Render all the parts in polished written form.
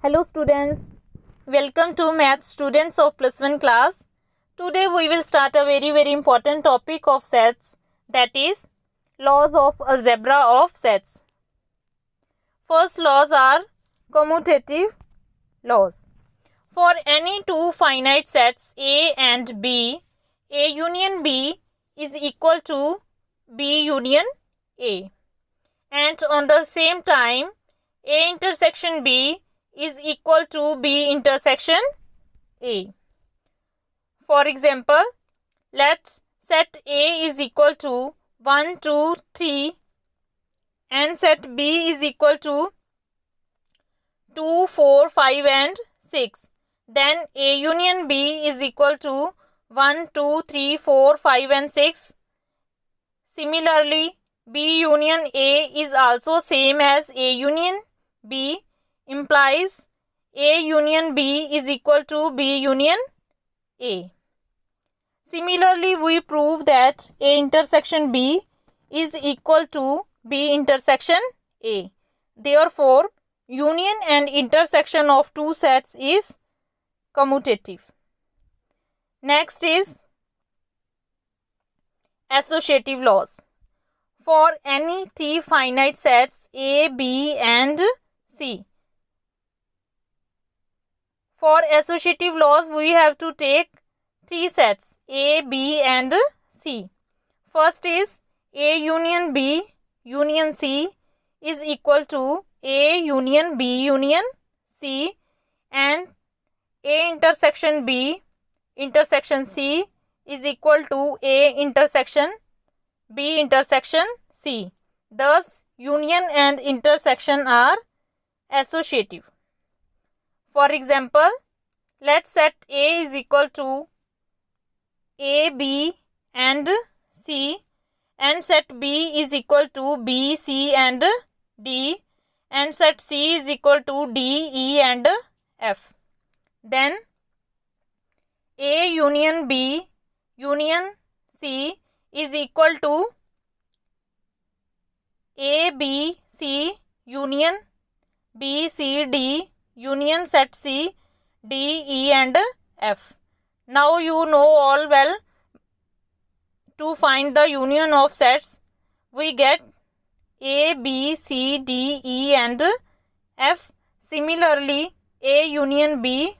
Hello students, welcome to Math Students of Plus 1 class. Today we will start a very important topic of sets, that is laws of algebra of sets. First laws are commutative laws. For any two finite sets A and B, A union B is equal to B union A, and on the same time A intersection B is equal to B intersection A. For example, let set A is equal to 1, 2, 3 and set B is equal to 2, 4, 5 and 6. Then A union B is equal to 1, 2, 3, 4, 5 and 6. Similarly, B union A is also same as A union B, implies A union B is equal to B union A. Similarly, we prove that A intersection B is equal to B intersection A. Therefore, union and intersection of two sets is commutative. Next is associative laws. For any three finite sets A, B and C. For associative laws, we have to take three sets A, B and C. First is A union B union C is equal to A union B union C, and A intersection B intersection C is equal to A intersection B intersection C. Thus, union and intersection are associative. For example, let set A is equal to A, B and C, and set B is equal to B, C and D, and set C is equal to D, E and F. Then A union B union C is equal to A, B, C union B, C, D union set C, D, E and F. Now you know all well, to find the union of sets, we get A, B, C, D, E and F. Similarly, A union B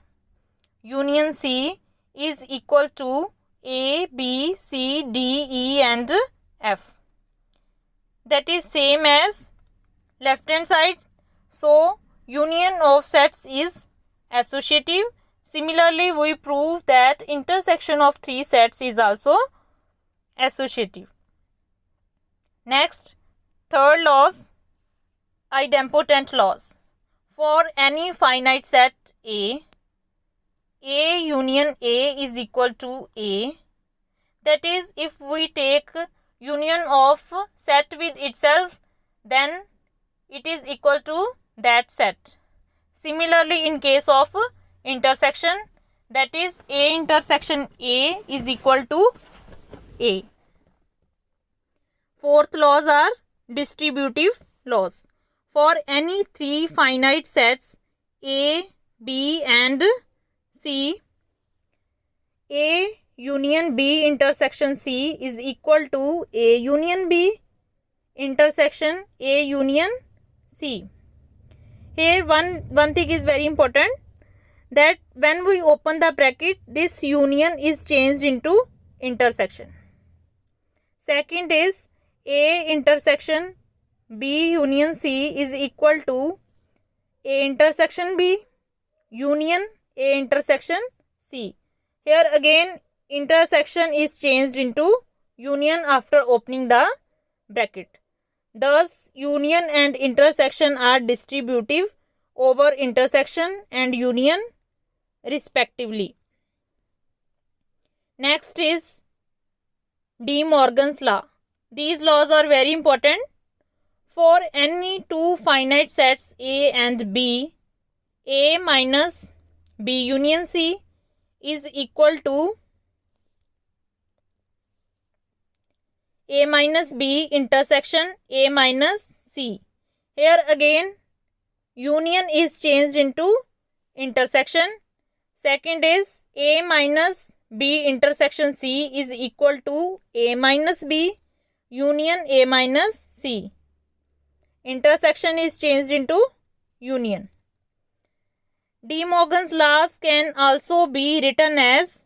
union C is equal to A, B, C, D, E and F. That is same as left hand side. So, union of sets is associative. Similarly, we prove that intersection of three sets is also associative. Next, third laws, idempotent laws. For any finite set A union A is equal to A. That is, if we take union of set with itself, then it is equal to that set. Similarly, in case of intersection, that is A intersection A is equal to A. Fourth laws are distributive laws. For any three finite sets A, B and C, A union B intersection C is equal to A union B intersection A union C. Here one thing is very important, that when we open the bracket, this union is changed into intersection. Second is A intersection B union C is equal to A intersection B union A intersection C. Here again intersection is changed into union after opening the bracket. Thus, union and intersection are distributive over intersection and union respectively. Next is De Morgan's law. These laws are very important. For any two finite sets A and B, A minus B union C is equal to A minus B intersection A minus C. Here again union is changed into intersection. Second is A minus B intersection C is equal to A minus B union A minus C. Intersection is changed into union. De Morgan's laws can also be written as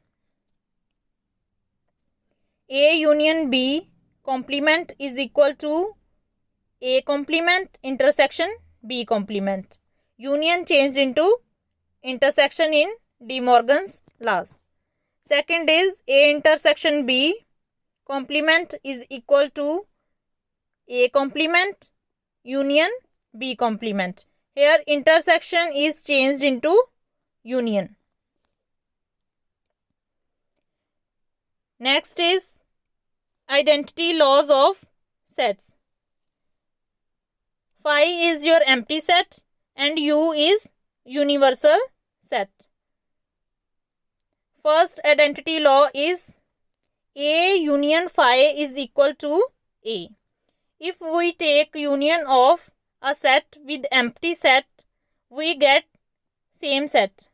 A union B complement is equal to A complement intersection B complement. Union changed into intersection in De Morgan's laws. Second is A intersection B complement is equal to A complement union B complement. Here intersection is changed into union. Next is identity laws of sets. Phi is your empty set and U is universal set. First identity law is A union phi is equal to A. If we take union of a set with empty set, we get same set.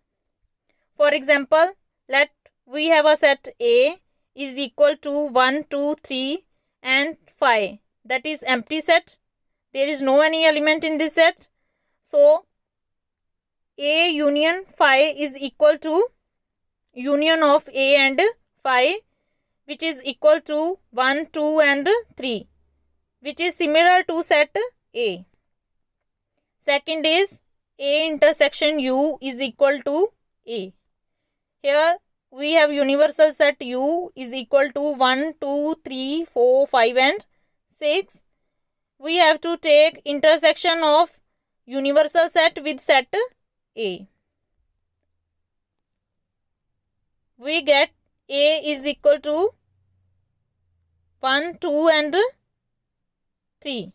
For example, let we have a set A is equal to 1, 2, 3 and 5. That is empty set. There is no any element in this set. So, A union phi is equal to union of A and phi, which is equal to 1, 2 and 3, which is similar to set A. Second is A intersection U is equal to A. Here we have universal set U is equal to 1, 2, 3, 4, 5 and 6. We have to take intersection of universal set with set A. We get A is equal to 1, 2 and 3.